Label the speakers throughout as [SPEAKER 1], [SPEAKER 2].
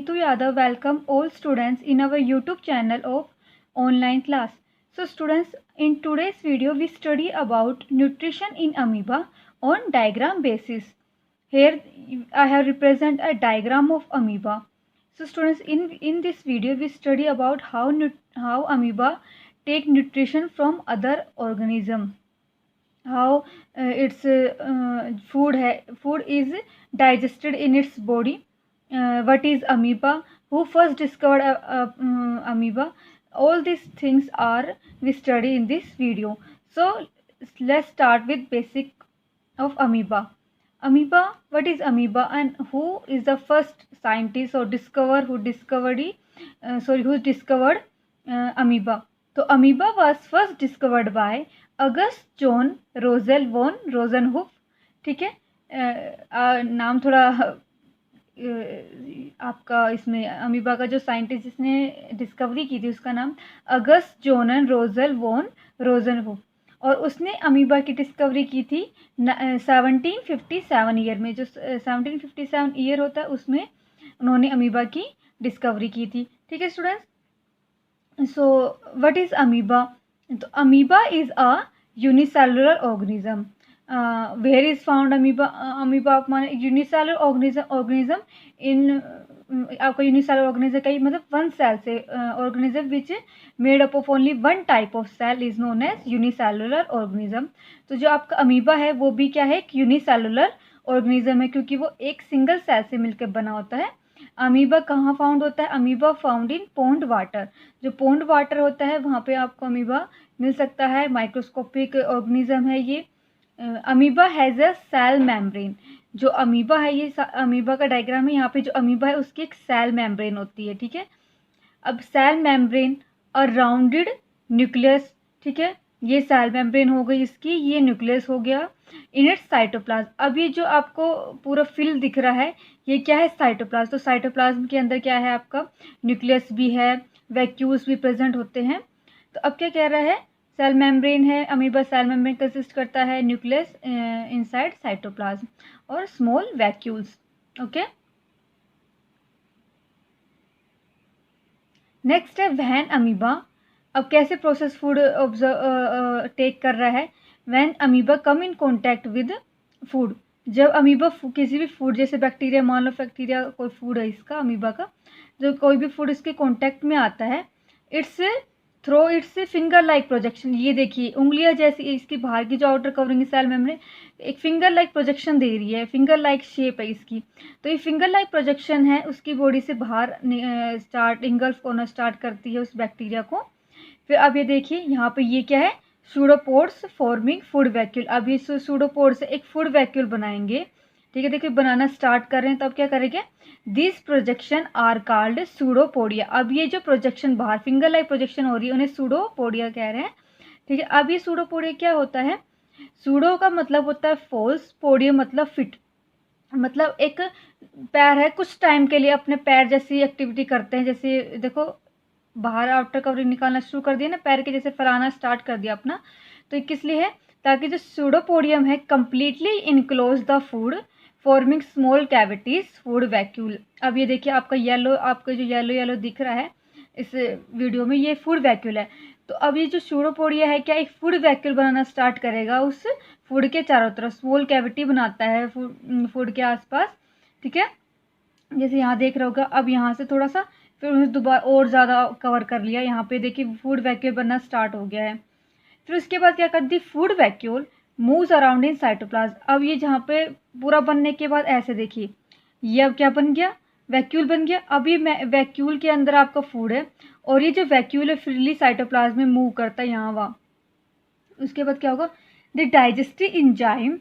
[SPEAKER 1] Neetu Yadav welcome all students in our YouTube channel of online class. So students, in today's video we study about nutrition in amoeba on diagram basis. Here I have represent a diagram of amoeba. So students, in this video we study about how amoeba take nutrition from other organism, how its food is digested in its body, what is amoeba, who first discovered amoeba. All these things are we study in this video. So let's start with basic of amoeba. Amoeba, what is amoeba and who is the first scientist or discover who discovered who discovered amoeba. So amoeba was first discovered by August John Rosel von Rosenhof. ठीक है, नाम थोड़ा आपका इसमें amoeba का जो scientist जिसने discovery की थी उसका नाम अगस्ट जॉन रोजेल वॉन रोजनहुफ, और उसने अमीबा की डिस्कवरी की थी 1757 ईयर में. जो 1757 ईयर होता है उसमें उन्होंने अमीबा की डिस्कवरी की थी. ठीक है students, so what is amoeba? तो amoeba is a unicellular organism. Where is found amoeba? Amoeba आप माने यूनिसेलुलर ऑर्गेनिज्म इन आपका यूनिसेलुलर ऑर्गेनिज्म का मतलब वन सेल से organism which made up of only one type of cell is known as unicellular organism. तो जो आपका amoeba है वो भी क्या है, एक यूनिसेलुलर ऑर्गेनिज्म है, क्योंकि वो एक सिंगल सेल से मिलकर बना होता है. अमीबा कहाँ फाउंड होता है? Amoeba found in pond water. जो पोंड वाटर होता है वहाँ पे आपको अमीबा मिल सकता है. माइक्रोस्कोपिक ऑर्गेनिज्म है ये. Amoeba has a cell membrane. जो अमीबा है ये अमीबा का डायग्राम है. यहाँ पे जो अमीबा है उसकी एक सेल मेम्ब्रेन होती है. ठीक है, अब सेल मेम्ब्रेन और राउंडेड न्यूक्लियस. ठीक है, ये सेल मेम्ब्रेन हो गई इसकी, ये न्यूक्लियस हो गया. In its cytoplasm. अब ये जो आपको पूरा फिल दिख रहा है ये क्या है? साइटोप्लाज्म. तो साइटोप्लाज्म के अंदर क्या है आपका? न्यूक्लियस भी है, वैक्यूल्स भी प्रेजेंट होते हैं. तो अब क्या कह रहा है? सेल मेम्ब्रेन है, अमीबा सेल मेम्ब्रेन कंसिस्ट करता है न्यूक्लियस इनसाइड साइटोप्लाज्म और स्मॉल वैक्यूल्स. ओके, नेक्स्ट है वैन अमीबा. अब कैसे प्रोसेस फूड ऑब्जर्व टेक कर रहा है? When amoeba come in contact with food. जब अमीबा किसी भी फूड, जैसे बैक्टीरिया, मान लो बैक्टीरिया कोई फूड है इसका अमीबा का, जो कोई भी फूड इसके कॉन्टैक्ट में आता है, it's throw its finger like projection. ये देखिए उंगलियां जैसी इसकी बाहर की जो आउटर कवरिंग सेल मेम्ब्रेन एक फिंगर लाइक प्रोजेक्शन दे रही है, फिंगर लाइक शेप है इसकी. तो ये फिंगर लाइक प्रोजेक्शन है उसकी बॉडी से बाहर स्टार्ट इंगल्फ होना स्टार्ट करती है उस बैक्टीरिया को. फिर अब ये देखिए यहाँ पे ये क्या है? सूडोपोड्स फॉर्मिंग फूड वैक्यूल. अब ये सूडोपोड से एक फूड वैक्यूल बनाएंगे. ठीक है, देखिए बनाना स्टार्ट कर रहे हैं. तो अब क्या करेंगे? This projection are called pseudopodia. अब ये जो प्रोजेक्शन बाहर फिंगर लाइक प्रोजेक्शन हो रही है उन्हें सूडोपोडिया कह रहे हैं. ठीक है, अब ये सूडोपोडिया क्या होता है? सूडो का मतलब होता है फॉल्स, पोडियम मतलब फिट. मतलब एक पैर है, कुछ टाइम के लिए अपने पैर जैसी एक्टिविटी करते हैं. जैसे देखो बाहर आउटर कवरिंग निकालना शुरू कर दिया ना, पैर के जैसे फैलाना स्टार्ट कर दिया अपना. तो ये किस लिए है? ताकि जो सूडोपोडियम है completely enclose the food forming small cavities food vacuole. अब ये देखिए आपका जो येलो दिख रहा है इस वीडियो में, ये फूड वैक्यूल है. तो अब ये जो सूडोपोडिया है क्या एक फूड वैक्यूल बनाना स्टार्ट करेगा, उस फूड के चारों तरफ स्मॉल कैविटी बनाता है फूड के आसपास. ठीक है, जैसे यहाँ देख रहे होगा. अब यहाँ से थोड़ा सा फिर उन्हें दोबारा और ज़्यादा कवर कर लिया. यहाँ पे देखिए फूड वैक्यूल बनना स्टार्ट हो गया है. फिर उसके बाद क्या करती? Food vacuole moves around in cytoplasm. अब ये जहाँ पे पूरा बनने के बाद ऐसे देखिए ये अब क्या बन गया? वैक्यूल बन गया. अब ये वैक्यूल के अंदर आपका फूड है और ये जो वैक्यूल है फ्रीली साइटोप्लाज्म में मूव करता है यहाँ वहाँ. उसके बाद क्या होगा? The digestive enzyme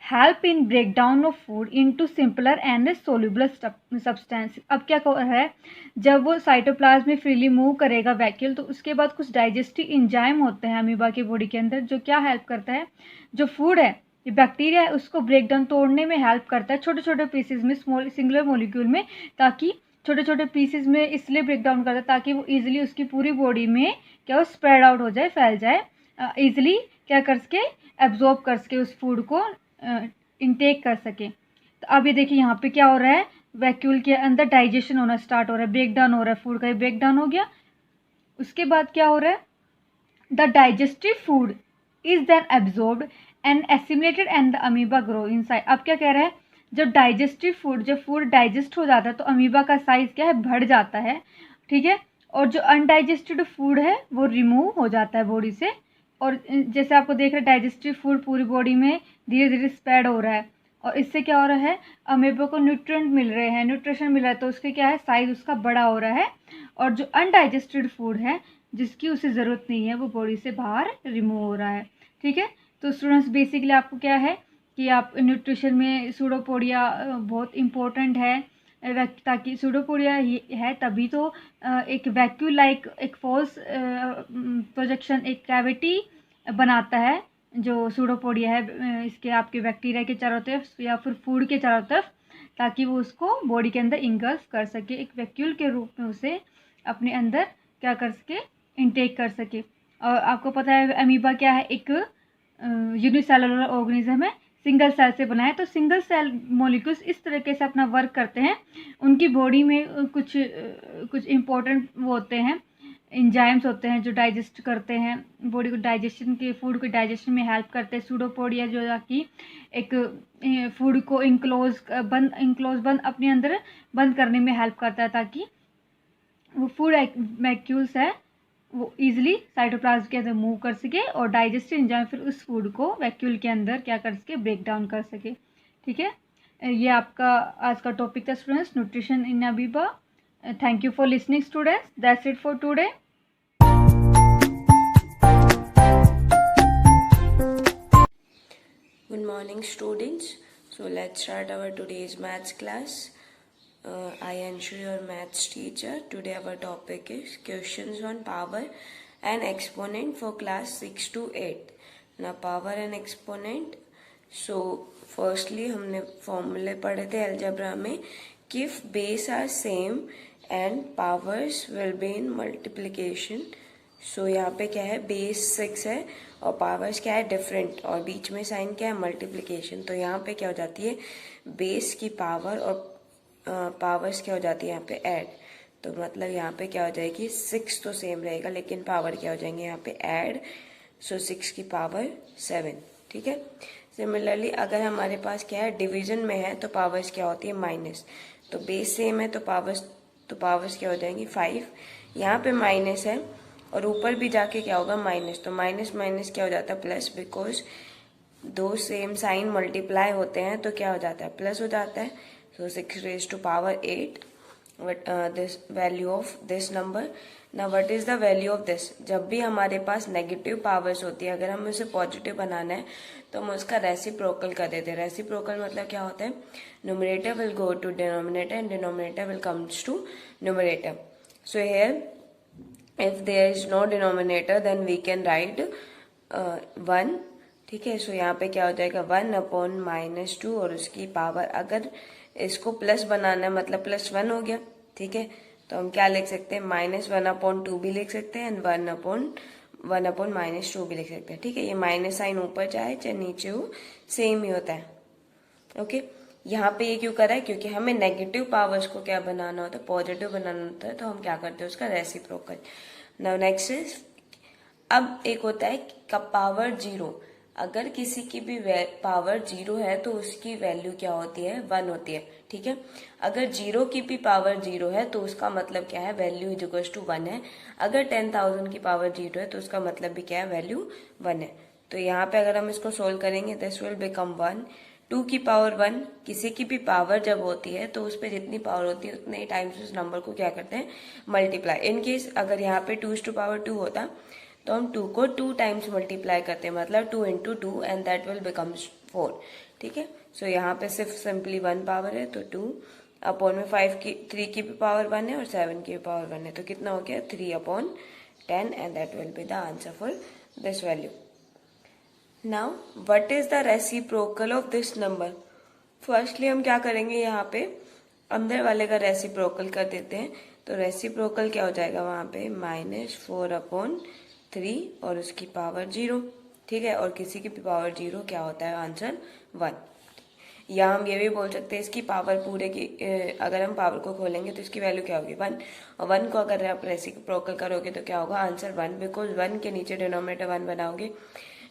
[SPEAKER 1] help in break down of food into simpler and soluble substance. अब क्या है? जब वो साइटोप्लाज्म में फ्रीली मूव करेगा वैक्यूल, तो उसके बाद कुछ डाइजेस्टिव एंजाइम होते हैं अमीबा की बॉडी के अंदर जो क्या हेल्प करता है? जो फूड है, ये बैक्टीरिया है, उसको ब्रेक डाउन तोड़ने में हेल्प करता है छोटे छोटे पीसेज में, स्मॉल सिंगुलर मॉलिक्यूल में, ताकि छोटे छोटे पीसेज में इसलिए ब्रेक डाउन करता है ताकि वो ईजिली उसकी पूरी बॉडी में क्या हो? स्प्रेड आउट हो जाए, फैल जाए, ईजिली क्या कर सके? एब्जॉर्ब कर सके उस फूड को, इनटेक कर सके. तो अब ये देखिए यहाँ पे क्या हो रहा है? वैक्यूल के अंदर डाइजेशन होना स्टार्ट हो रहा है, ब्रेक डाउन हो रहा है, फूड का ब्रेक डाउन हो गया। उसके बाद क्या हो रहा है, the digestive food is then absorbed and assimilated and the amoeba grow inside. अब क्या कह रहा है, जब डाइजेस्टिव फूड, जब फूड डाइजेस्ट हो जाता है तो अमीबा का साइज क्या है, बढ़ जाता है, ठीक है। और जो अनडाइजेस्टेड फूड है वो रिमूव हो जाता है बॉडी से। और जैसे आपको देख रहे हैं डाइजेस्टिव फूड पूरी बॉडी में धीरे धीरे स्प्रेड हो रहा है, और इससे क्या हो रहा है, अमीबा को न्यूट्रिएंट मिल रहे हैं, न्यूट्रिशन मिल रहा है, तो उसके क्या है, साइज उसका बड़ा हो रहा है। और जो अनडाइजेस्टेड फूड है जिसकी उसे ज़रूरत नहीं है वो बॉडी से बाहर रिमूव हो रहा है, ठीक है। तो स्टूडेंट्स बेसिकली आपको क्या है कि आप न्यूट्रिशन में सूडोपोडिया बहुत इम्पोर्टेंट है, ताकि सूडोपोडिया है तभी तो एक वैक्यूल लाइक एक फॉल्स प्रोजेक्शन, एक कैविटी बनाता है जो सूडोपोडिया है इसके आपके बैक्टीरिया के चारों तरफ या फिर फूड के चारों तरफ, ताकि वो उसको बॉडी के अंदर इंगल्फ कर सके, एक वैक्यूल के रूप में उसे अपने अंदर क्या कर सके, इनटेक कर सके। और आपको पता है अमीबा क्या है, एक यूनिसेलुलर ऑर्गेनिज्म है, सिंगल सेल से बना है। तो सिंगल सेल मॉलिक्यूल्स इस तरीके से अपना वर्क करते हैं, उनकी बॉडी में कुछ इम्पोर्टेंट वो होते हैं, एंजाइम्स होते हैं जो डाइजेस्ट करते हैं बॉडी को, डाइजेशन के फूड को डाइजेशन में हेल्प करते हैं। सूडोपोडिया जो है कि एक फूड को इंक्लोज बंद अपने अंदर बंद करने में हेल्प करता है, ताकि वो फूड मैक्यूल्स है वो इजीली साइटोप्लाज्म के अंदर मूव कर सके और डाइजेस्टिव एंजाइम फिर उस फूड को वैक्यूल के अंदर क्या कर सके, ब्रेक डाउन कर सके, ठीक है। ये आपका आज का टॉपिक था students, nutrition in amoeba. Thank you for listening students, that's it for today.
[SPEAKER 2] Good morning students. So let's start our today's maths class. I am your maths teacher. Today our topic is questions on power and exponent for class 6 to 8. Now power and exponent. So firstly हमने formula पढ़े थे algebra में कि if base are same and powers will be in multiplication. सो यहाँ पे क्या है, base 6 है और पावर्स क्या है, डिफरेंट, और बीच में साइन क्या है, मल्टीप्लिकेशन। तो यहाँ पे क्या हो जाती है, बेस की पावर और पावर्स क्या हो जाती है यहाँ पे ऐड। तो मतलब यहाँ पे क्या हो जाएगी, 6 तो सेम रहेगा लेकिन पावर क्या हो जाएंगे यहाँ पे ऐड। सो 6 की पावर 7, ठीक है। सिमिलरली अगर हमारे पास क्या है, डिवीजन में है तो पावर्स क्या होती है, माइनस। तो बेस सेम है तो पावर्स क्या हो जाएंगी, 5। यहाँ पे माइनस है और ऊपर भी जाके क्या होगा, माइनस। तो माइनस माइनस क्या हो जाता है, प्लस, बिकॉज दो सेम साइन मल्टीप्लाई होते हैं तो क्या हो जाता है, प्लस हो जाता है। So 6 raised to power 8, this value of this number. ना what is the value of this, जब भी हमारे पास नेगेटिव पावर्स होती है, अगर हमें उसे पॉजिटिव बनाना है तो हम उसका रेसिप्रोकल कर देते हैं। रेसिप्रोकल मतलब क्या होता है, numerator will go to denominator and denominator will comes to numerator. So here if there is no denominator then we can write 1, ठीक है। सो यहाँ पे क्या हो जाएगा, 1/-2 और उसकी पावर, अगर इसको प्लस बनाना है मतलब +1 हो गया, ठीक है। तो हम क्या लिख सकते हैं, -1/2 भी लिख सकते हैं एंड 1/-2 भी लिख सकते हैं, ठीक है। ये माइनस साइन ऊपर चाहे नीचे हो, सेम ही होता है, ओके। यहाँ पे ये क्यों करा है, क्योंकि हमें नेगेटिव पावर्स को क्या बनाना होता है, पॉजिटिव बनाना होता है, तो हम क्या करते हैं, उसका रेसिप्रोकल। नाउ नेक्स्ट इज, अब एक होता है का पावर 0। अगर किसी की भी पावर 0 है तो उसकी वैल्यू क्या होती है, 1 होती है, ठीक है। अगर 0 की भी पावर 0 है तो उसका मतलब क्या है, वैल्यू इज इक्वल टू 1 है। अगर 10,000 की पावर 0 है तो उसका मतलब भी क्या है, वैल्यू 1 है। तो यहाँ पे अगर हम इसको सोल्व करेंगे, दिस विल बिकम 1। 2 की पावर 1, किसी की भी पावर जब होती है तो उस पर जितनी पावर होती है उतने ही टाइम्स उस नंबर को क्या करते हैं, मल्टीप्लाई। इन केस अगर यहाँ पे 2 होता तो हम 2 को 2 टाइम्स मल्टीप्लाई करते हैं, मतलब 2 × 2 एंड दैट विल बिकम्स 4, ठीक है। सो यहाँ पे सिर्फ सिंपली 1 पावर है तो 2 अपॉन में 3 की भी पावर 1 है और 7 की भी पावर 1 है, तो कितना हो गया, 3/10 and that will be the answer for this value. Now, what is the reciprocal of this number? Firstly हम क्या करेंगे, यहाँ पे अंदर वाले का रेसिप्रोकल कर देते हैं। तो रेसिप्रोकल क्या हो जाएगा वहाँ पे, -4/3 और उसकी पावर 0, ठीक है। और किसी की भी पावर 0 क्या होता है, आंसर 1। या हम ये भी बोल सकते हैं इसकी पावर पूरे की, अगर हम पावर को खोलेंगे तो इसकी वैल्यू क्या होगी 1, और 1 को अगर आप रेसिप्रोकल करोगे तो क्या होगा आंसर 1, बिकॉज 1 के नीचे डिनोमिनेटर 1 बनाओगे,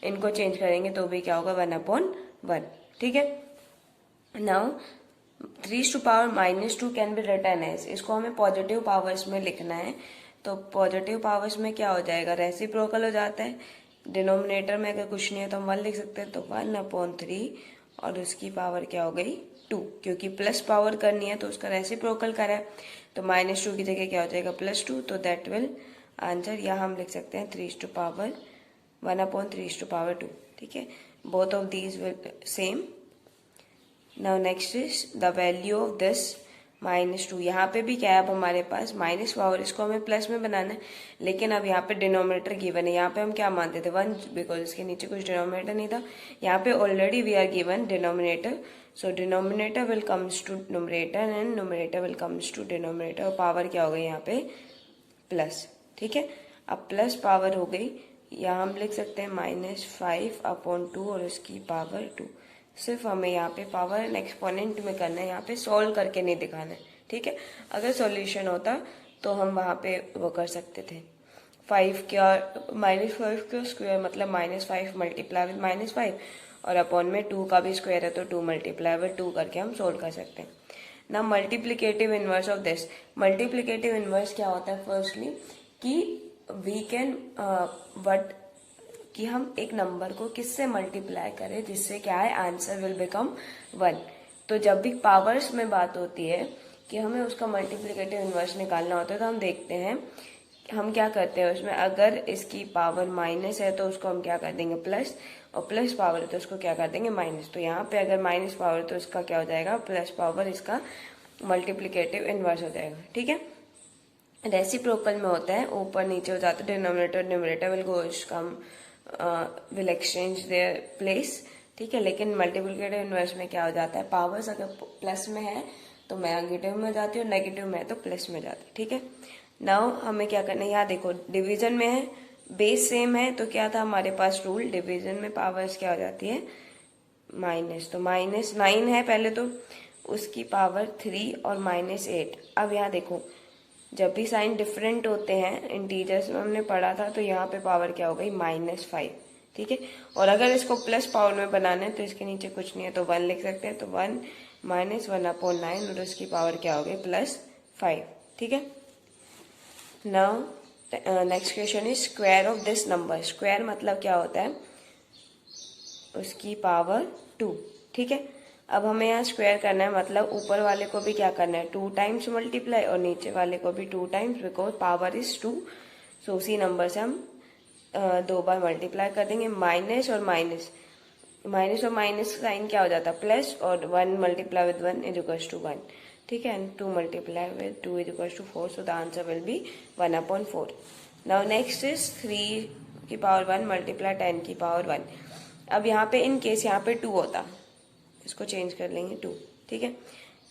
[SPEAKER 2] इनको चेंज करेंगे तो भी क्या होगा 1/1, ठीक है। Now 3⁻⁻2 can be written as, इसको हमें पॉजिटिव पावर्स में लिखना है, तो पॉजिटिव पावर्स में क्या हो जाएगा रेसिप्रोकल हो जाता है, डिनोमिनेटर में अगर कुछ नहीं है तो हम 1 लिख सकते हैं, तो 1/3 और उसकी पावर क्या हो गई 2, क्योंकि प्लस पावर करनी है तो उसका रेसिप्रोकल करा है, तो -2 की जगह क्या हो जाएगा +2, तो दैट विल आंसर यहाँ हम लिख सकते हैं 1/3/2, ठीक है। Both of these will same. Now next is the value of this -2, यहाँ पे भी क्या है अब हमारे पास माइनस पावर, इसको हमें प्लस में बनाना है, लेकिन अब यहाँ पे डिनोमिनेटर गिवन है, यहाँ पे हम क्या मानते थे 1, बिकॉज इसके नीचे कुछ डिनोमिनेटर नहीं था, यहाँ पे already we are given denominator, so denominator will comes to numerator and numerator will comes to denominator, और पावर क्या हो गई यहाँ पे प्लस, ठीक है। अब प्लस पावर हो गई, यहाँ हम लिख सकते हैं -5/2 और उसकी पावर 2, सिर्फ हमें यहाँ पे पावर एंड एक्सपोनेंट में करना है, यहाँ पे सॉल्व करके नहीं दिखाना है, ठीक है। अगर सॉल्यूशन होता तो हम वहाँ पे वो कर सकते थे, 5 का -5 का स्क्वायर मतलब -5 मल्टीप्लाई विद -5, और अपॉन में 2 का भी स्क्वायर है तो 2 मल्टीप्लाई विद 2 करके हम सोल्व कर सकते हैं। ना multiplicative inverse of this, multiplicative inverse क्या होता है फर्स्टली कि वी कैन वट कि हम एक नंबर को किससे मल्टीप्लाई करें जिससे क्या है आंसर विल बिकम 1, तो जब भी पावर्स में बात होती है कि हमें उसका मल्टीप्लिकेटिव इनवर्स निकालना होता है तो हम देखते हैं हम क्या करते हैं उसमें, अगर इसकी पावर माइनस है तो उसको हम क्या कर देंगे प्लस, और प्लस पावर है तो उसको क्या कर देंगे माइनस, तो यहाँ पे अगर माइनस पावर तो इसका क्या हो जाएगा प्लस पावर, इसका मल्टीप्लिकेटिव इनवर्स हो जाएगा, ठीक है। रेसिप्रोकल में होता है ऊपर नीचे हो जाता है, denominator numerator will go come will exchange their place, ठीक है। लेकिन मल्टीप्लिकेटिव इनवर्स में क्या हो जाता है पावर्स अगर प्लस में है तो नेगेटिव में हो जाती है, और नेगेटिव में है तो प्लस में जाती है, ठीक है। नाउ हमें क्या करना है, यहाँ देखो डिवीजन में है बेस सेम है तो क्या था हमारे पास रूल, डिवीजन में पावर्स क्या हो जाती है माइनस, तो -9 है पहले तो उसकी पावर 3 और -8। अब यहाँ देखो जब भी साइन डिफरेंट होते हैं इंटीजर्स में हमने पढ़ा था तो यहाँ पे पावर क्या हो गई -5, ठीक है। और अगर इसको प्लस पावर में बनाना है तो इसके नीचे कुछ नहीं है तो 1 लिख सकते हैं, तो 1 -1/9 और उसकी पावर क्या हो गई +5, ठीक है। Now next question is square of this number, square मतलब क्या होता है उसकी पावर 2, ठीक है। अब हमें यहाँ स्क्वायर करना है मतलब ऊपर वाले को भी क्या करना है 2 टाइम्स मल्टीप्लाई और नीचे वाले को भी 2 टाइम्स, बिकॉज पावर इज 2, सो उसी नंबर से हम 2 बार मल्टीप्लाई कर देंगे। माइनस और माइनस साइन क्या हो जाता है प्लस, और 1 multiply with 1 is equals to 1, ठीक है, and 2 multiply with 2 is equals to 4, so the answer will be 1/4। Now next is 3 की पावर 1 मल्टीप्लाई 10 की पावर 1। अब यहाँ पे इन केस यहाँ पे 2 होता, इसको चेंज कर लेंगे 2, ठीक है।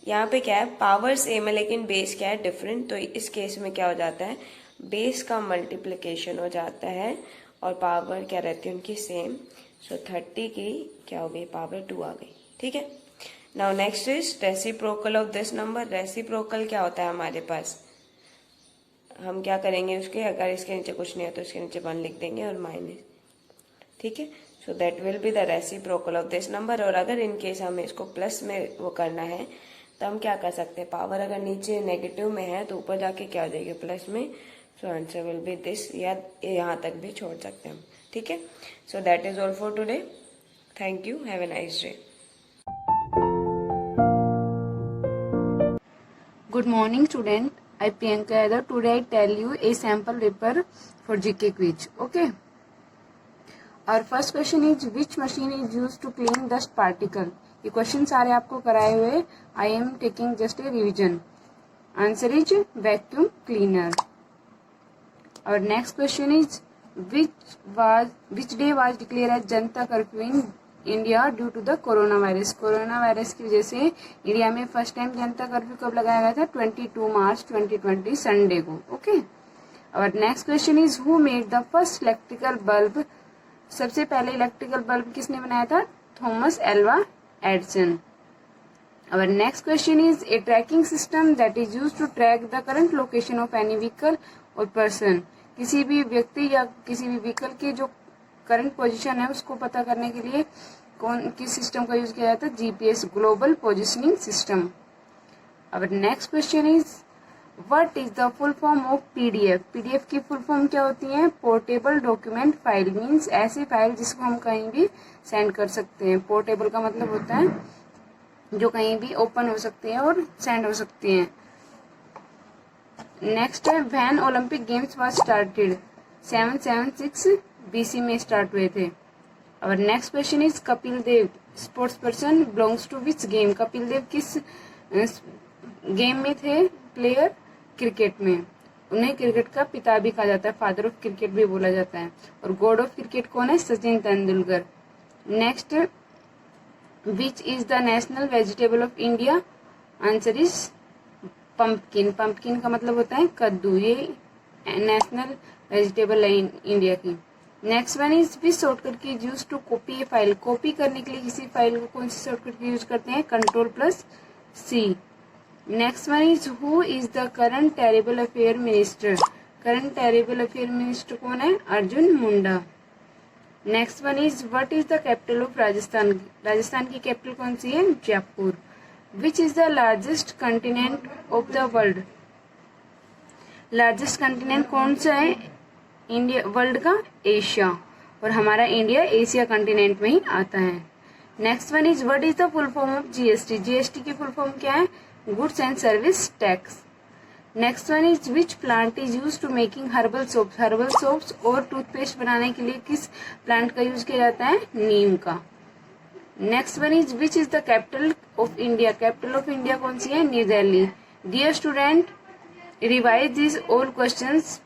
[SPEAKER 2] यहाँ पे क्या है पावर सेम है लेकिन बेस क्या है डिफरेंट, तो इस केस में क्या हो जाता है बेस का मल्टीप्लिकेशन हो जाता है और पावर क्या रहती है उनकी सेम, सो 30 की क्या हो गई पावर 2 आ गई, ठीक है। Now next is reciprocal of this number, reciprocal क्या होता है हमारे पास, हम क्या करेंगे उसके अगर इसके नीचे कुछ नहीं है तो इसके नीचे 1 लिख देंगे और माइनस, ठीक है, so that will be the reciprocal of this number. और अगर इन केस हमें इसको प्लस में वो करना है तो हम क्या कर सकते हैं, पावर अगर नीचे नेगेटिव में है तो ऊपर जाके क्या हो जाएगी प्लस में, so answer will B this, या यहाँ तक भी छोड़ सकते हैं हम, ठीक है। So that is all for today, thank you, have a nice day.
[SPEAKER 3] Good morning, student. I Priyanka Yadav. Today I tell you a sample paper for GK quiz. Okay. Our first question is which machine is used to clean dust particle? ये question सारे आपको कराए हुए I am taking just a revision. Answer is vacuum cleaner. Our next question is which day was declared as Janata Curfew in India due to the corona virus, corona virus की वजह से India में first time जनता curfew कब लगाया गया था 22 March 2020 Sunday को, okay. और next question is who made the first electrical bulb, सबसे पहले इलेक्ट्रिकल बल्ब किसने बनाया था, Thomas Alva Edison. Our next question is a tracking system that is used to track the current location of any vehicle or person. किसी भी व्यक्ति या किसी भी व्हीकल की जो करंट पोजीशन है उसको पता करने के लिए किस सिस्टम का यूज किया जाता है? GPS, global positioning system. Our next question is what is the full form of PDF? PDF की फुल फॉर्म क्या होती है? Portable document file. मीन्स ऐसी फाइल जिसको हम कहीं भी सेंड कर सकते हैं. पोर्टेबल का मतलब होता है जो कहीं भी ओपन हो सकती है और सेंड हो सकती है. नेक्स्ट है when Olympic games was started? 776 BC में स्टार्ट हुए थे. और next question is Kapil Dev sports person belongs to which game? Kapil Dev किस गेम में थे प्लेयर? क्रिकेट में. उन्हें क्रिकेट का पिता भी कहा जाता है, फादर ऑफ क्रिकेट भी बोला जाता है. और गॉड ऑफ क्रिकेट कौन है? Sachin Tendulkar. Next which is the national vegetable of India? Answer is pumpkin. Pumpkin का मतलब होता है कद्दू. ये नेशनल वेजिटेबल है इंडिया की. Next one is which shortcut key use to copy a file? Copy करने के लिए किसी फाइल को कौन सी शॉर्टकट की यूज करते हैं? Ctrl+C. Next one is who is the current tribal affair minister? Current tribal affair minister कौन है? Arjun Munda. Next one is what is the capital of Rajasthan? Rajasthan की कैपिटल कौन सी है? Jaipur. Which is the largest continent of the world? Largest continent कौन सा है India world का? एशिया. और हमारा इंडिया एशिया कंटिनेंट में ही आता है. Next one is what is the full form of GST? GST की फुल फॉर्म क्या है? Goods and service tax. Next one is which plant is use to making herbal soaps? Herbal soaps और toothpaste बनाने के लिए किस plant का use किया जाता है? नीम का. Next one is which is the capital of India? Capital of India कौन सी है? New Delhi. Dear student, revise this all questions.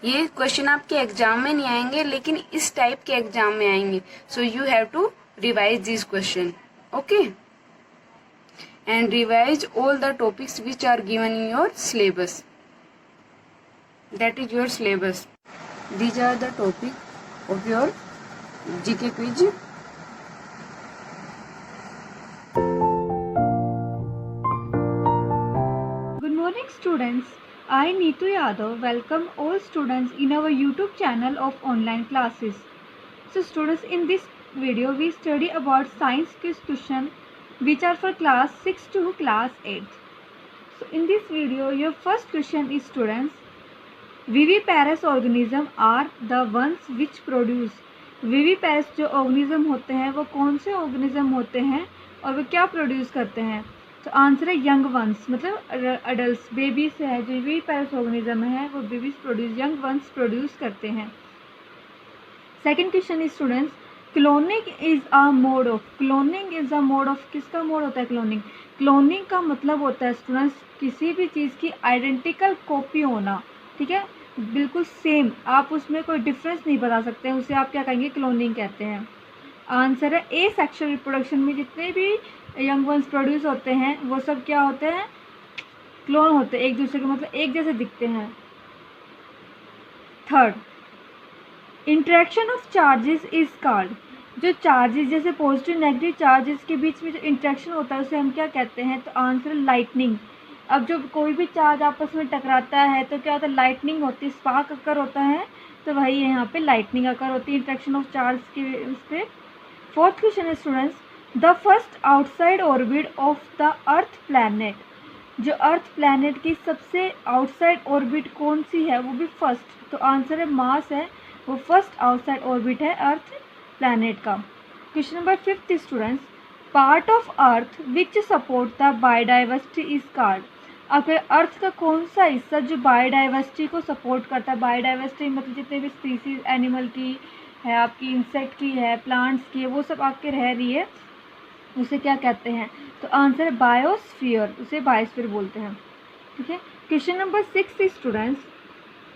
[SPEAKER 3] ये क्वेश्चन आपके एग्जाम में नहीं आएंगे लेकिन इस टाइप के एग्जाम में आएंगे. So you have to revise this question. Okay, and revise all the topics which are given in your syllabus. That is your syllabus. These are the topic of your GK quiz.
[SPEAKER 1] Good morning students. I Neetu Yadav welcome all students in our YouTube channel of online classes. So students, in this video we study about science quiz question which are for class 6 to class 8. So in this video your first question is students, viviparous organism are the ones which produce. viviparous जो organism होते हैं वो कौन से organism होते हैं और वो क्या प्रोड्यूस करते हैं? तो आंसर है यंग वंस, मतलब अडल्ट बेबीज से है जो viviparous ऑर्गेनिज्म है वो babies produce young ones produce करते हैं. Second question is students, cloning is a mode of. Cloning is a mode of. किसका मोड होता है क्लोनिंग? क्लोनिंग का मतलब होता है स्टूडेंट्स किसी भी चीज़ की आइडेंटिकल कॉपी होना. ठीक है, बिल्कुल सेम, आप उसमें कोई डिफरेंस नहीं बता सकते हैं, उसे आप क्या कहेंगे? क्लोनिंग कहते हैं. आंसर है ए सेक्सुअल रिप्रोडक्शन में जितने भी यंग वंस प्रोड्यूस होते हैं वो सब क्या होते हैं? क्लोन होते हैं, एक दूसरे के मतलब एक जैसे दिखते हैं. Third, interaction of charges is called. जो चार्जेस जैसे पॉजिटिव नेगेटिव चार्जेस के बीच में जो इंटरेक्शन होता है उसे हम क्या कहते हैं? तो आंसर लाइटनिंग. अब जब कोई भी चार्ज आपस में टकराता है तो क्या होता है? लाइटनिंग होती है, स्पार्क अकर होता है. तो वही यहाँ पे लाइटनिंग अकर होती है इंटरेक्शन ऑफ चार्ज के उस पर. फोर्थ क्वेश्चन है students, the first outside orbit of the earth planet. जो अर्थ प्लैनेट की सबसे आउटसाइड ऑर्बिट कौन सी है? वो भी फर्स्ट. तो आंसर है मार्स है, वो फर्स्ट आउटसाइड ऑर्बिट है अर्थ प्लैनेट का. Question number 5 students, part of earth which support the biodiversity is called. आपके अर्थ का कौन सा हिस्सा जो बायोडाइवर्सिटी को सपोर्ट करता है? बायोडाइवर्सिटी मतलब जितने भी स्पीसीज एनिमल की है, आपकी इंसेक्ट की है, प्लांट्स की है, वो सब आपके रह रही है, उसे क्या कहते हैं? तो आंसर है बायोस्फीयर, उसे बायोस्फीयर बोलते हैं. ठीक है. Question number 6 students,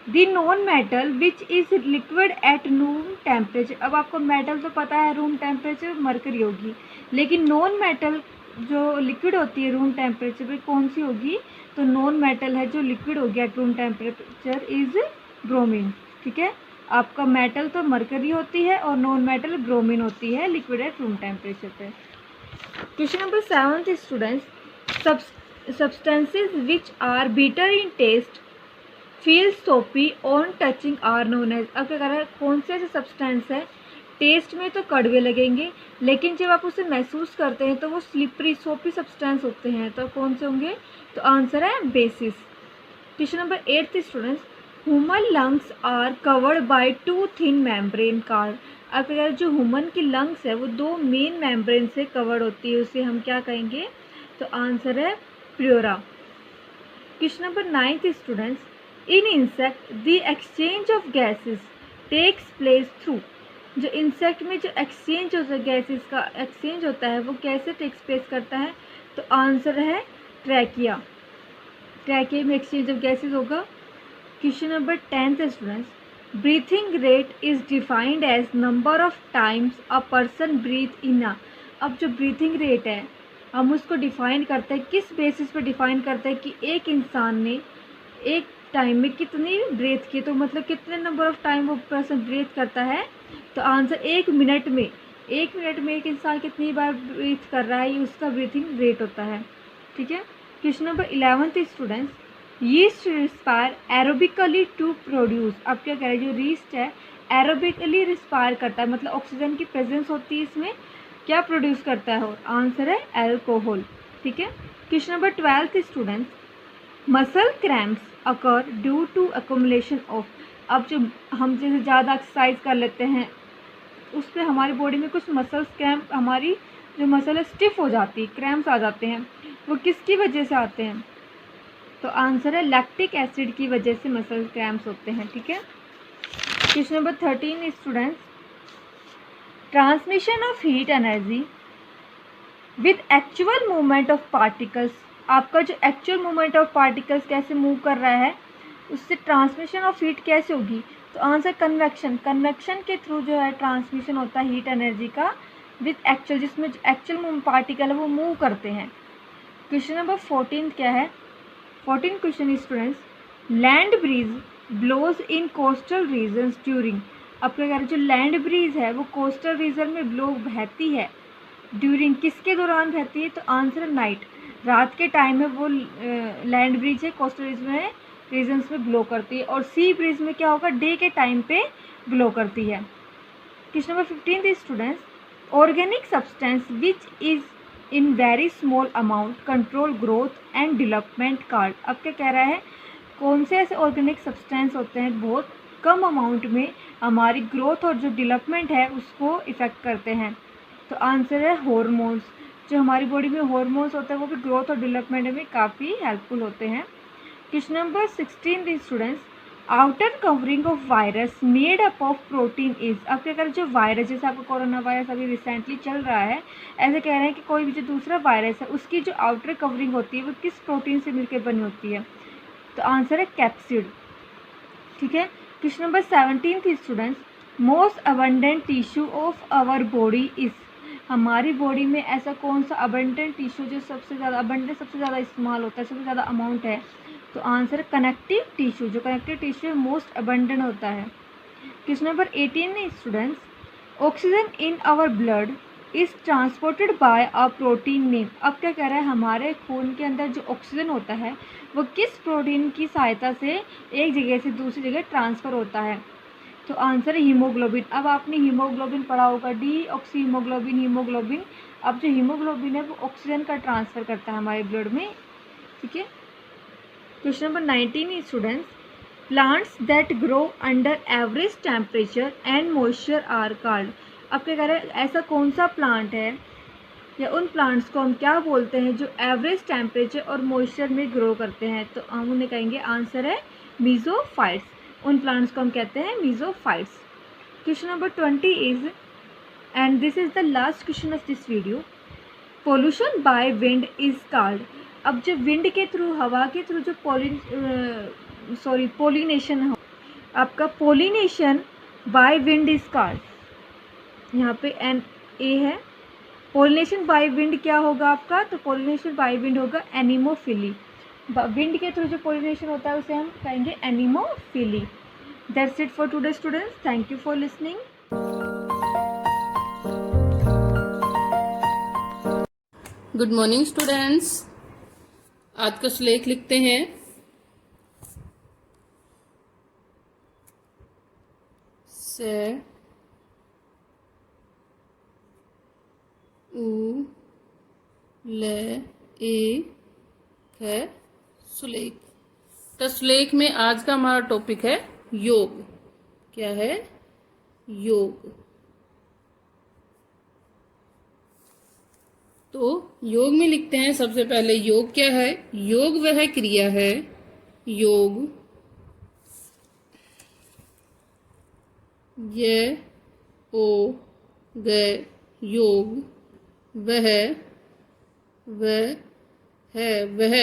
[SPEAKER 1] the non metal which is liquid at room temperature. अब आपको मेटल तो पता है रूम टेम्परेचर मरकरी होगी, लेकिन नॉन मेटल जो लिक्विड होती है रूम टेम्परेचर पे कौन सी होगी? तो नॉन मेटल है जो लिक्विड होगी at room temperature is bromine. ठीक है, आपका मेटल तो मरकरी होती है और नॉन मेटल ब्रोमीन होती है लिक्विड एट रूम टेम्परेचर पे. Question number 7 students, substances which are bitter in taste, feel soapy on touching are known as। अब क्या कर रहा है, कौन से ऐसे सब्सटेंस है टेस्ट में तो कड़वे लगेंगे लेकिन जब आप उसे महसूस करते हैं तो वो स्लिपरी सोपी सब्सटेंस होते हैं, तो कौन से होंगे, तो आंसर है basis. Question number 8 students, human lungs are covered by 2 thin membrane card. अगर जो ह्यूमन की लंग्स है वो 2 मेन मेम्ब्रेन से कवर्ड होती है, उसे हम क्या कहेंगे, तो आंसर है pleura. Question number 9 students, in insect the exchange of gases takes place through. जो इंसेक्ट में जो एक्सचेंज होता है, गैसेस का एक्सचेंज होता है, वो कैसे टेक्स प्लेस करता है, तो आंसर है ट्रैकिया। ट्रैकिया में एक्सचेंज ऑफ गैसेस होगा। Question number 10 students, breathing rate is defined as number of times a person breathe in a. अब जो ब्रीथिंग रेट है हम उसको डिफाइन करते हैं, किस बेसिस पर डिफाइन करते हैं कि एक इंसान ने एक टाइम में कितनी ब्रीथ की, तो मतलब कितने नंबर ऑफ टाइम वो पर्सन ब्रीथ करता है, तो आंसर 1 मिनट में, 1 मिनट में एक इंसान कितनी बार ब्रीथ कर रहा है, ये उसका ब्रीथिंग रेट होता है। ठीक है। Question number 11 students, yeast respire aerobically to produce. अब क्या कह रहे हैं, जो यीस्ट है एरोबिकली रिस्पायर करता है, मतलब ऑक्सीजन की प्रेजेंस होती है इसमें, क्या प्रोड्यूस करता है, और आंसर है अल्कोहल। ठीक है। Question number 12 students, muscle cramps occur due to accumulation of. अब जो हम जैसे ज़्यादा एक्सरसाइज कर लेते हैं उस पर हमारी बॉडी में कुछ मसल्स क्रैम्प, हमारी जो मसल है स्टिफ हो जाती है, क्रैम्प्स आ जाते हैं, वो किसकी वजह से आते हैं, तो आंसर है लैक्टिक एसिड की वजह से मसल क्रैम्प्स होते हैं। ठीक है। Question number 13 students, transmission of heat energy with actual movement of particles. आपका जो एक्चुअल मूवमेंट ऑफ पार्टिकल्स कैसे मूव कर रहा है उससे ट्रांसमिशन ऑफ हीट कैसे होगी, तो आंसर कन्वेक्शन। कन्वेक्शन के थ्रू जो है ट्रांसमिशन होता है हीट एनर्जी का विद एक्चुअल, जिसमें एक्चुअल पार्टिकल है वो मूव करते हैं। क्वेश्चन नंबर 14 क्या है, 14 question students, land breeze blows in coastal regions during. अब क्या कह रहे हैं, जो लैंड ब्रीज है वो कोस्टल रीजन में ब्लो बहती है, ड्यूरिंग किसके दौरान बहती है, तो आंसर है नाइट। रात के टाइम में वो लैंड ब्रिज है कोस्टल रीजन्स में ब्लो करती है, और सी ब्रिज में क्या होगा, डे के टाइम पे ब्लो करती है। Question number 15 students, organic substance which is in very small amount control growth and development card. अब क्या कह रहा है, कौन से ऐसे ऑर्गेनिक सब्सटेंस होते हैं बहुत कम अमाउंट में हमारी ग्रोथ और जो डेवलपमेंट है उसको इफ़ेक्ट करते हैं, तो आंसर है हॉर्मोन्स। जो हमारी बॉडी में हॉर्मोन्स होते हैं वो भी ग्रोथ और डेवलपमेंट में काफ़ी हेल्पफुल होते हैं। Question number 16 students, outer covering of virus made up of protein is. अब क्या करें, जो वायरस जैसे आपका कोरोना वायरस अभी रिसेंटली चल रहा है, ऐसे कह रहे हैं कि कोई भी जो दूसरा वायरस है उसकी जो आउटर कवरिंग होती है वो किस प्रोटीन से मिलकर बनी होती है, तो आंसर है कैप्सिड। ठीक है। Question number 17 students, most abundant tissue of our body is. हमारी बॉडी में ऐसा कौन सा अबंडेंट टिश्यू जो सबसे ज़्यादा अबंडेंट, सबसे ज़्यादा इस्तेमाल होता है, सबसे ज़्यादा अमाउंट है, तो आंसर है कनेक्टिव टिश्यू। जो कनेक्टिव टिश्यू मोस्ट अबंडेंट होता है। Question number 18 students, oxygen in our blood is transported by a protein name. अब क्या कह रहा है, हमारे खून के अंदर जो ऑक्सीजन होता है वो किस प्रोटीन की सहायता से एक जगह से दूसरी जगह ट्रांसफ़र होता है, तो आंसर है हीमोग्लोबिन। अब आपने हीमोग्लोबिन पढ़ा होगा, डी ऑक्सी हीमोग्लोबिन, हीमोग्लोबिन। अब जो हीमोग्लोबिन है वो ऑक्सीजन का ट्रांसफ़र करता है हमारे ब्लड में। ठीक है। Question number 19 students, plants that grow under average temperature and moisture are called. अब क्या कह रहे हैं, ऐसा कौन सा प्लांट है या उन प्लांट्स को हम क्या बोलते हैं जो एवरेज टेम्परेचर और मॉइस्चर में ग्रो करते हैं, तो हम उन्हें कहेंगे आंसर है मीज़ोफाइट्स। उन प्लांट्स को हम कहते हैं mesophytes. Question number 20 is, and this is the last question of this video, pollution by wind is called. अब जो विंड के थ्रू, हवा के थ्रू जो पोलिनेशन हो, आपका pollination bye wind is called. यहाँ पे एन ए है, पोलिनेशन बाय विंड क्या होगा आपका, तो पोलिनेशन बाय विंड होगा एनिमोफिली। विंड के थ्रू जो पोलिनेशन होता है उसे हम कहेंगे anemophily. That's it for today students, thank you for listening.
[SPEAKER 4] Good morning students. आज का श्लोक लिखते हैं। से उ ले एक है सुलेख। तो श्लोक में आज का हमारा टॉपिक है योग। क्या है? योग। तो योग में लिखते हैं सबसे पहले योग क्या है। योग वह क्रिया है, योग ये ओ गए योग वह है वह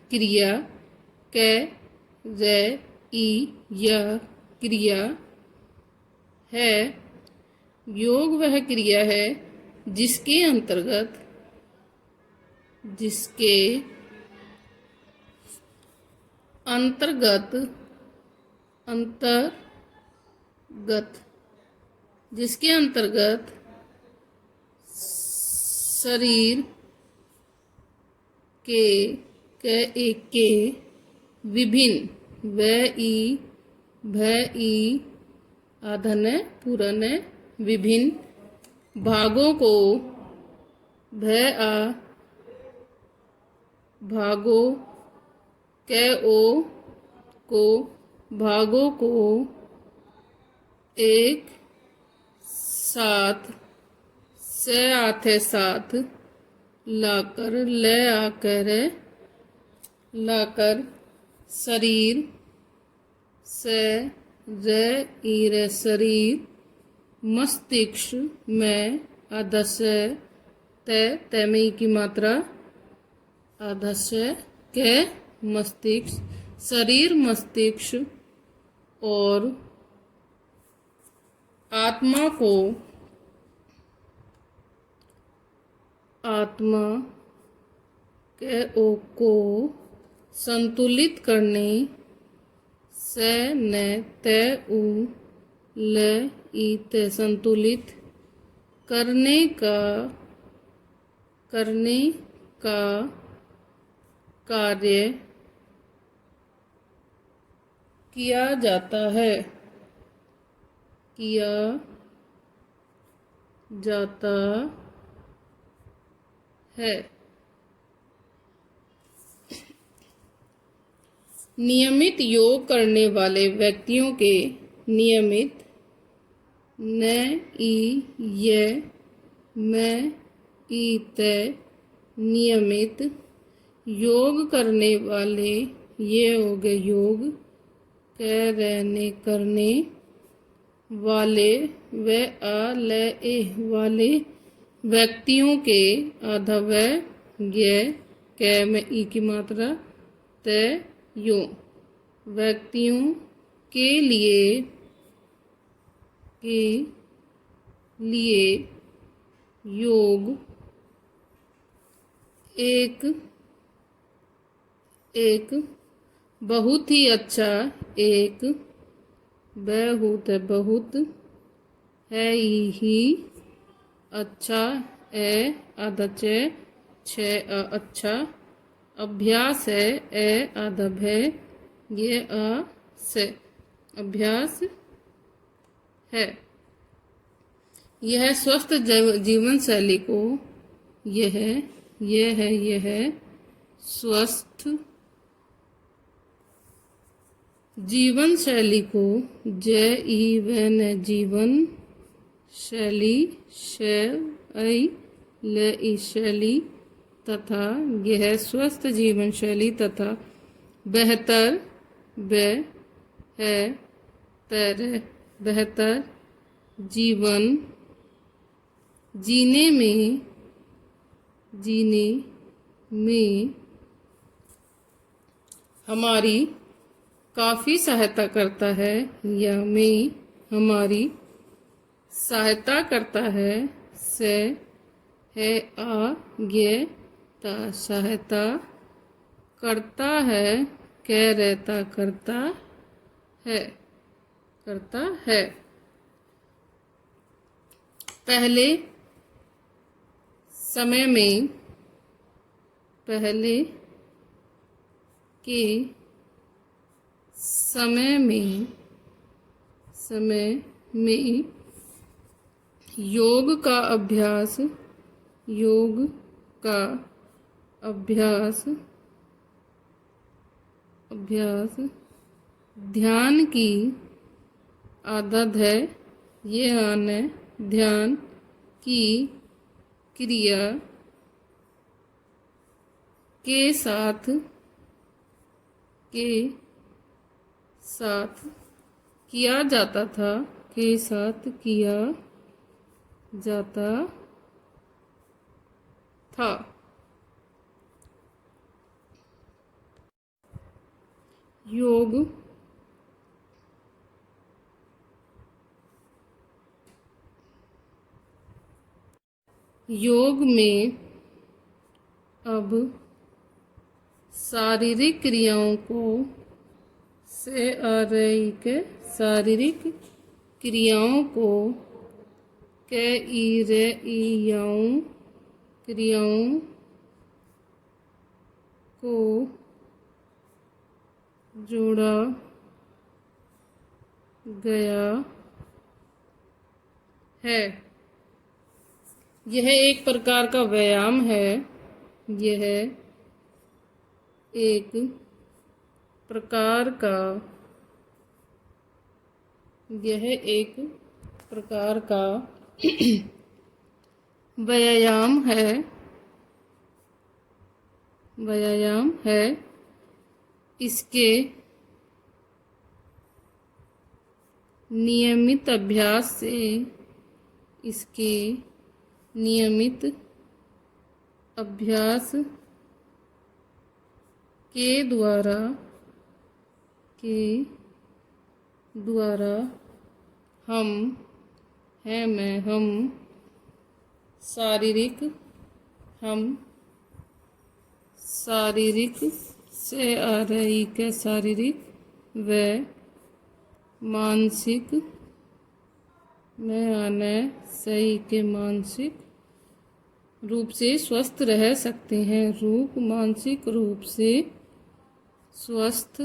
[SPEAKER 4] क्रिया कै रे ई यह क्रिया है। योग वह क्रिया है जिसके अंतर्गत अंतर्गत शरीर के विभिन्न आधन पूरन विभिन्न भागों को भागों को एक साथ साथ लाकर शरीर शरीर मस्तिष्क में आधस्य तय की मात्रा आधस्य के मस्तिष्क शरीर मस्तिष्क और आत्मा को संतुलित करने से संतुलित करने का कार्य किया जाता है। नियमित योग करने वाले व्यक्तियों के नियमित नियमित योग करने वाले ये हो गए योग करने वाले वाले व्यक्तियों के अधव कै में ई की मात्रा यो व्यक्तियों के लिए योग एक बहुत ही अच्छा बहुत है ही अच्छा आदचे अच्छा अभ्यास है आदब है ये से अभ्यास है। यह स्वस्थ जीवन शैली को यह स्वस्थ जीवन शैली को जीवन शैली तथा यह स्वस्थ जीवन शैली तथा बेहतर जीवन जीने में हमारी काफ़ी सहायता करता है या में हमारी सहायता करता है से है सहायता करता है कह रहता करता है। पहले समय में पहले के समय में योग का अभ्यास ध्यान की आदत है। ये आने ध्यान की क्रिया के साथ किया जाता था योग में अब शारीरिक क्रियाओं को जोड़ा गया है। यह एक प्रकार का व्यायाम है। यह एक प्रकार का व्यायाम है। इसके नियमित अभ्यास के द्वारा हम शारीरिक व मानसिक रूप से स्वस्थ रह सकते हैं। मानसिक रूप से स्वस्थ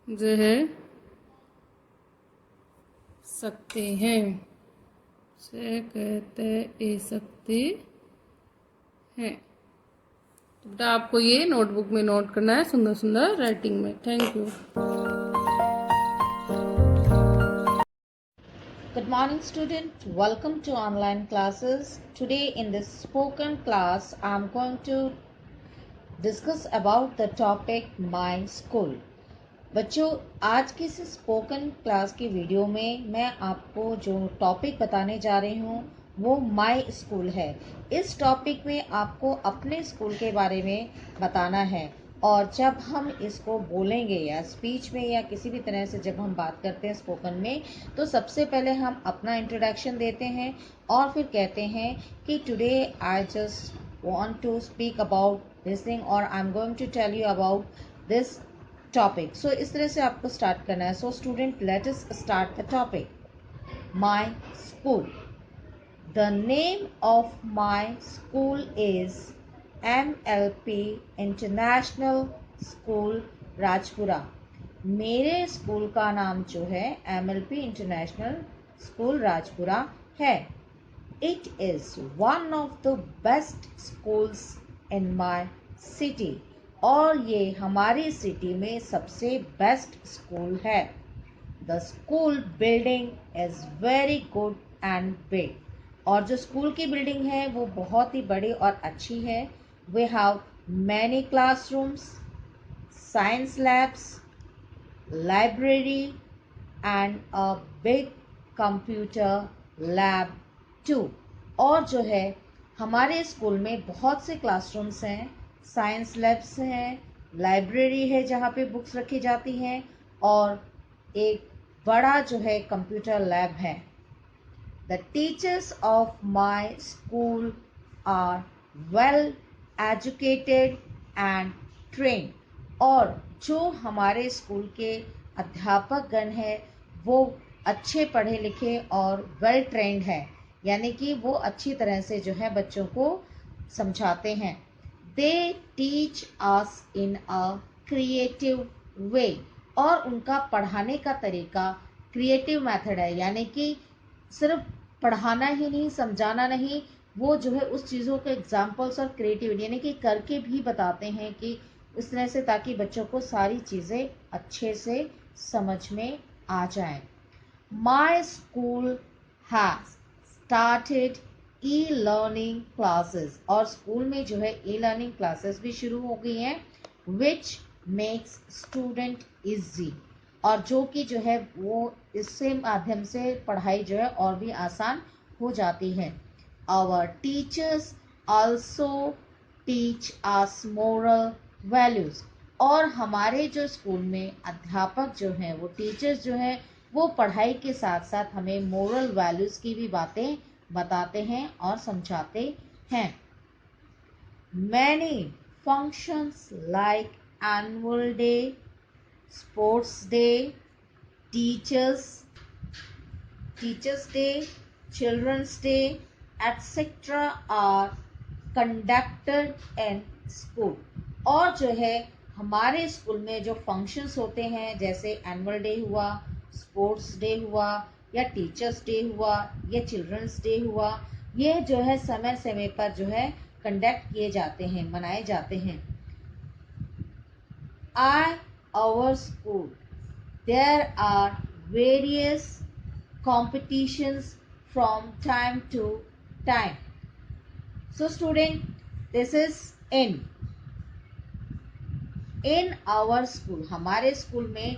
[SPEAKER 4] रह सकते हैं। तो बेटा आपको ये नोटबुक में नोट करना है, सुंदर सुंदर राइटिंग में। Thank you.
[SPEAKER 5] Good morning student, welcome to online classes. Today in this spoken class I am going to discuss about the topic my school. बच्चों आज की इस स्पोकन क्लास की वीडियो में मैं आपको जो टॉपिक बताने जा रही हूँ वो माय स्कूल है। इस टॉपिक में आपको अपने स्कूल के बारे में बताना है और जब हम इसको बोलेंगे या स्पीच में या किसी भी तरह से जब हम बात करते हैं स्पोकन में तो सबसे पहले हम अपना इंट्रोडक्शन देते हैं और फिर कहते हैं कि today I just want to speak about this thing और I am going to tell you about this topic. So इस तरह से आपको स्टार्ट करना है। So student let us start the topic my school. The name of my school is MLP international school Rajpura. मेरे school का नाम जो है MLP इंटरनेशनल स्कूल राजपुरा है। It is one of the best schools in my city और ये हमारी city में सबसे बेस्ट स्कूल है। The school building is very good and big और जो स्कूल की बिल्डिंग है वो बहुत ही बड़ी और अच्छी है। We have many classrooms, science labs, library and a big computer lab too. और जो है हमारे स्कूल में बहुत से क्लासरूम्स हैं, साइंस लैब्स हैं, लाइब्रेरी है जहाँ पे बुक्स रखी जाती हैं और एक बड़ा जो है कंप्यूटर लैब है। The teachers of my school are well educated and train और जो हमारे स्कूल के अध्यापक गण हैं वो अच्छे पढ़े लिखे और वेल ट्रेंड है, यानी कि वो अच्छी तरह से जो है बच्चों को समझाते हैं। They teach us in a creative way, और उनका पढ़ाने का तरीका क्रिएटिव मेथड है, यानी कि सिर्फ पढ़ाना ही नहीं, समझाना नहीं, वो जो है उस चीज़ों के एग्जाम्पल्स और क्रिएटिव यानी कि करके भी बताते हैं कि इस तरह से, ताकि बच्चों को सारी चीज़ें अच्छे से समझ में आ जाए। My school has started e learning classes, और स्कूल में जो है ई लर्निंग क्लासेस भी शुरू हो गई हैं, विच मेक्स स्टूडेंट इजी, और जो कि जो है वो इससे माध्यम से पढ़ाई जो है और भी आसान हो जाती है। Our teachers also teach us moral values, और हमारे जो स्कूल में अध्यापक जो हैं, वो टीचर्स जो हैं, वो पढ़ाई के साथ साथ हमें मोरल वैल्यूज की भी बातें बताते हैं और समझाते हैं। Many functions like annual day, sports day, teachers day, children's day, etcetera are conducted in school, और जो है हमारे स्कूल में जो फंक्शंस होते हैं, जैसे एनुअल डे हुआ, स्पोर्ट्स डे हुआ, या टीचर्स डे हुआ, या चिल्ड्रंस डे हुआ, ये जो है समय समय पर जो है कंडक्ट किए जाते हैं, मनाए जाते हैं। Our school, there are various competitions from time to time. So student, this is in our school, हमारे स्कूल में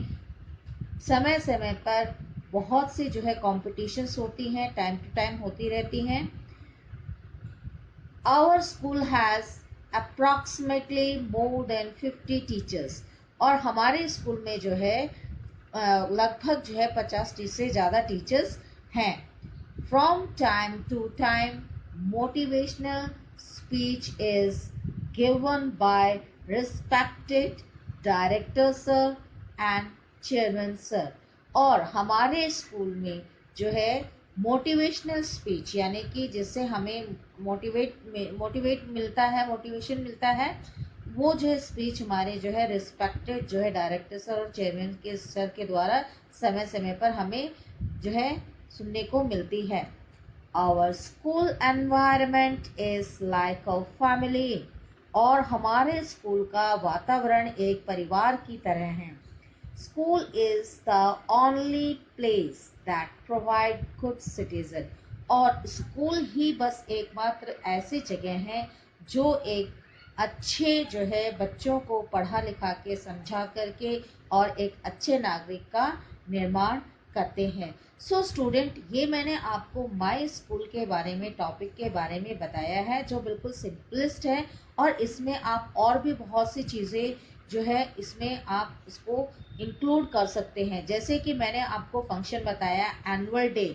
[SPEAKER 5] समय समय पर बहुत सी जो है कॉम्पिटिशन्स होती हैं, टाइम टू टाइम होती रहती हैं। Our school has approximately more than 50 teachers, और हमारे स्कूल में जो है लगभग जो है 50 से ज़्यादा टीचर्स हैं। From time to time, motivational speech is given by respected director sir and chairman sir, और हमारे स्कूल में जो है मोटिवेशनल स्पीच, यानी कि जिससे हमें मोटिवेशन मिलता है, वो जो है स्पीच हमारे जो है रिस्पेक्टेड जो है डायरेक्टर सर और चेयरमैन के सर के द्वारा समय समय पर हमें जो है सुनने को मिलती है। Our school environment is like a family, और हमारे स्कूल का वातावरण एक परिवार की तरह है। School is the only place that provide good citizen, और स्कूल ही बस एकमात्र ऐसी जगह है जो एक अच्छे जो है बच्चों को पढ़ा लिखा के समझा करके और एक अच्छे नागरिक का निर्माण करते हैं। सो स्टूडेंट, ये मैंने आपको माय स्कूल के बारे में, टॉपिक के बारे में बताया है, जो बिल्कुल सिंपलेस्ट है, और इसमें आप और भी बहुत सी चीज़ें जो है इसमें आप इसको इंक्लूड कर सकते हैं। जैसे कि मैंने आपको फंक्शन बताया एनुअल डे,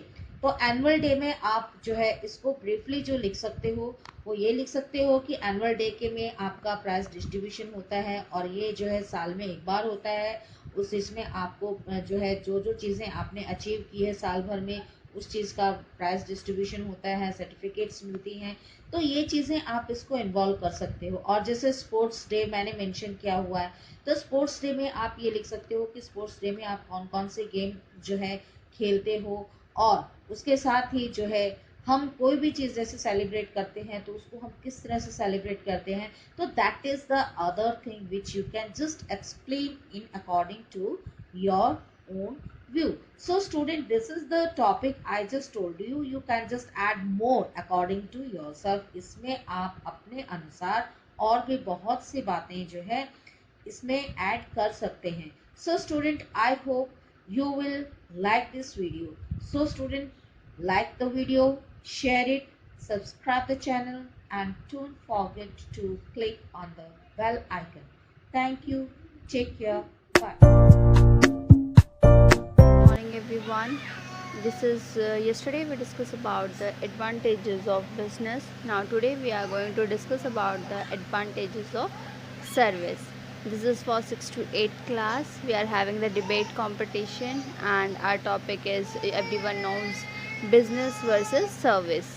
[SPEAKER 5] तो एनुअल डे में आप जो है इसको ब्रीफली जो लिख सकते हो वो ये लिख सकते हो कि एनुअल डे के में आपका प्राइज डिस्ट्रीब्यूशन होता है, और ये जो है साल में एक बार होता है। उस इसमें आपको जो है जो चीज़ें आपने अचीव की है साल भर में, उस चीज़ का प्राइज डिस्ट्रीब्यूशन होता है, सर्टिफिकेट्स मिलती हैं। तो ये चीज़ें आप इसको इन्वॉल्व कर सकते हो। और जैसे स्पोर्ट्स डे मैंने मेंशन किया हुआ है, तो स्पोर्ट्स डे में आप ये लिख सकते हो कि स्पोर्ट्स डे में आप कौन कौन से गेम जो है खेलते हो, और उसके साथ ही जो है हम कोई भी चीज़ जैसे सेलिब्रेट करते हैं तो उसको हम किस तरह से सेलिब्रेट करते हैं। तो that is the other thing which you can just explain in according to your own view. So student, this is the topic I just told you. You can just add more according to yourself. इसमें आप अपने अनुसार और भी बहुत सी बातें जो है इसमें ऐड कर सकते हैं। So student, I hope you will like this video. So student, like the video, share it, subscribe the channel, and don't forget to click on the bell icon. Thank you. Take care. Bye.
[SPEAKER 6] Morning everyone. This is yesterday we discussed about the advantages of business. Now today we are going to discuss about the advantages of service. This is for 6 to 8 class. We are having the debate competition, and our topic is, everyone knows, business versus service.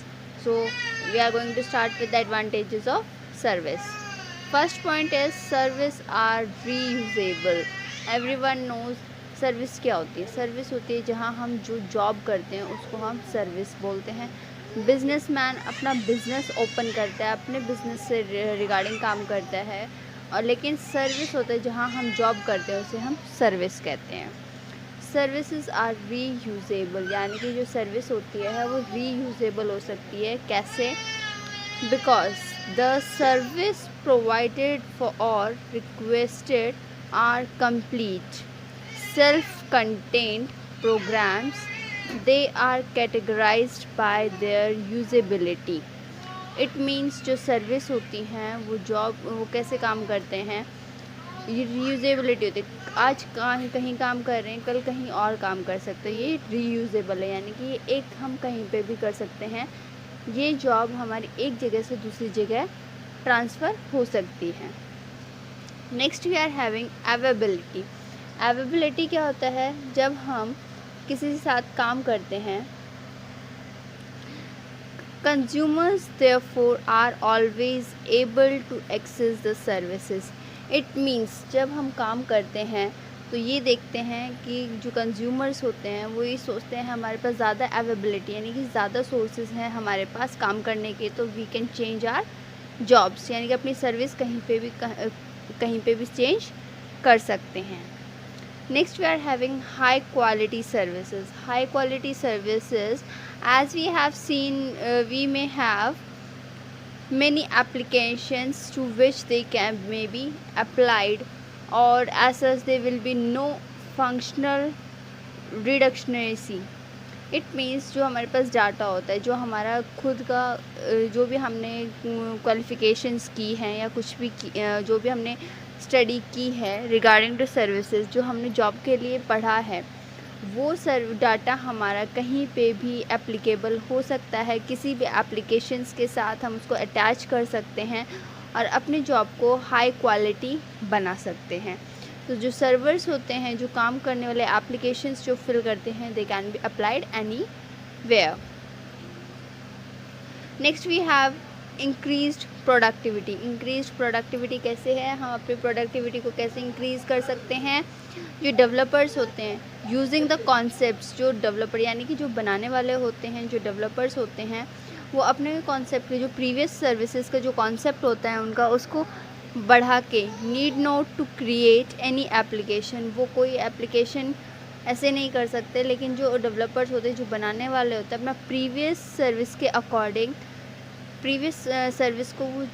[SPEAKER 6] So we are going to start with the advantages of service. First point is service are reusable. Everyone knows service क्या होती है. Service होती है जहाँ हम जो job करते हैं उसको हम सर्विस बोलते हैं. बिजनेसमैन अपना बिजनेस ओपन करता है, अपने बिजनेस से रिगार्डिंग काम करता है, और लेकिन सर्विस होता है जहाँ हम जॉब करते हैं उसे हम सर्विस कहते हैं. सर्विसेज आर रीयूजेबल, यानी कि जो सर्विस होती है वो रीयूजेबल हो सकती है. कैसे? Because the service provided for और requested are complete self-contained programs. They are categorized by their usability. It means जो सर्विस होती हैं वो कैसे काम करते हैं, रीयूजेबिलिटी होती है. आज कहीं काम कर रहे हैं, कल कहीं और काम कर सकते हैं, ये रीयूजेबल है. यानी कि ये एक हम कहीं पे भी कर सकते हैं. ये जॉब हमारी एक जगह से दूसरी जगह ट्रांसफ़र हो सकती है. Next we are having availability. Availability क्या होता है? जब हम किसी के साथ काम करते हैं, consumers therefore are always able to access the services. It means जब हम काम करते हैं तो ये देखते हैं कि जो कंज्यूमर्स होते हैं वो ये सोचते हैं हमारे पास ज़्यादा अवेलेबिलिटी, यानी कि ज़्यादा सोर्सेज हैं हमारे पास काम करने के, तो we can change our jobs, यानी कि अपनी सर्विस कहीं पे भी चेंज कर सकते हैं. Next we are having high quality services. High quality services, as we have seen, we may have many applications to which they can may be applied, or as such there will be no functional redundancy. It means जो हमारे पास data होता है, जो हमारा खुद का जो भी हमने क्वालिफ़िकेशंस की हैं या कुछ भी जो भी हमने स्टडी की है रिगार्डिंग टू सर्विसेज, जो हमने जॉब के लिए पढ़ा है, वो डाटा हमारा कहीं पे भी एप्लीकेबल हो सकता है. किसी भी एप्लीकेशंस के साथ हम उसको अटैच कर सकते हैं और अपनी जॉब को हाई क्वालिटी बना सकते हैं. तो जो सर्वर्स होते हैं, जो काम करने वाले एप्लीकेशंस जो फिल करते हैं, they can be applied anywhere. Next we have increased productivity. Increased productivity कैसे है? हम अपनी प्रोडक्टिविटी को कैसे इंक्रीज़ कर सकते हैं? जो डेवलपर्स होते हैं, यूजिंग द कॉन्सेप्ट्स, जो डेवलपर यानी कि जो बनाने वाले होते हैं, जो डेवलपर्स होते हैं, वो अपने कॉन्सेप्ट के जो प्रीवियस सर्विसेज का जो कॉन्सेप्ट होता है उनका, उसको बढ़ा के, need not to create any application, वो कोई एप्लीकेशन ऐसे नहीं कर सकते, लेकिन जो डेवलपर्स होते हैं, जो बनाने वाले होते हैं, अपना प्रीवियस सर्विस के अकॉर्डिंग प्रीवियस सर्विस को वो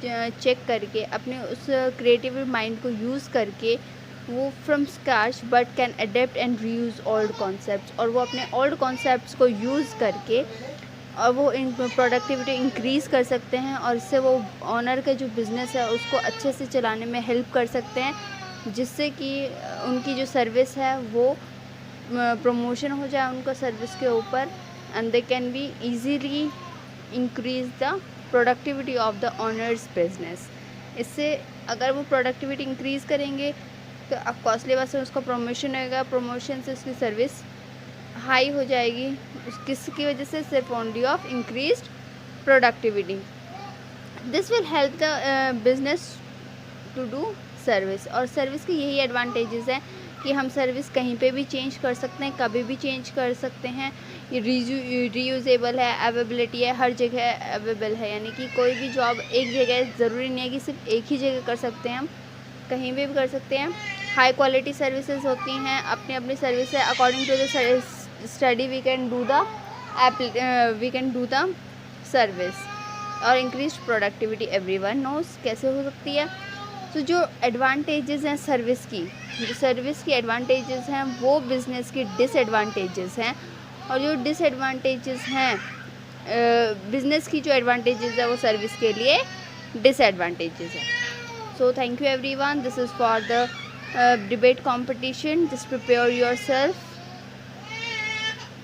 [SPEAKER 6] चेक करके अपने उस क्रिएटिव माइंड को यूज़ करके वो from scratch but can adapt and reuse old concepts, और वो अपने ओल्ड कॉन्सेप्ट्स को यूज़ करके और वो इन प्रोडक्टिविटी इंक्रीज़ कर सकते हैं, और इससे वो ऑनर का जो बिज़नेस है उसको अच्छे से चलाने में हेल्प कर सकते हैं, जिससे कि उनकी जो सर्विस है वो प्रमोशन हो जाए उनका सर्विस के ऊपर, and they can B easily increase the productivity of the honours business. इससे अगर वो प्रोडक्टिविटी इंक्रीज़ करेंगे तो ऑफकोर्सली बात से उसका प्रमोशन होगा, प्रमोशन से उसकी सर्विस हाई हो जाएगी. किसकी वजह से? सिर्फ only of increased productivity. This will help the business to do service. और सर्विस के यही एडवांटेजेस हैं कि हम सर्विस कहीं पे भी चेंज कर सकते हैं, कभी भी चेंज कर सकते हैं. ये रीयूजेबल है, अवेलेबिलिटी है, हर जगह अवेलेबल है, यानी कि कोई भी जॉब एक जगह ज़रूरी नहीं है कि सिर्फ एक ही जगह कर सकते हैं, हम कहीं भी कर सकते हैं. हाई क्वालिटी सर्विसेज होती हैं, अपनी अपनी सर्विस है, according to the study we can do the service. और इंक्रीज प्रोडक्टिविटी एवरीवन नोस कैसे हो सकती है. तो जो एडवांटेजेस हैं सर्विस की, जो सर्विस की एडवांटेजेस हैं वो बिज़नेस की डिसएडवांटेजेस हैं, और जो डिसएडवांटेजेस हैं बिज़नेस की जो एडवांटेजेस है वो सर्विस के लिए डिसएडवांटेजेस हैं. So thank you everyone. This is for the debate competition. Just prepare yourself.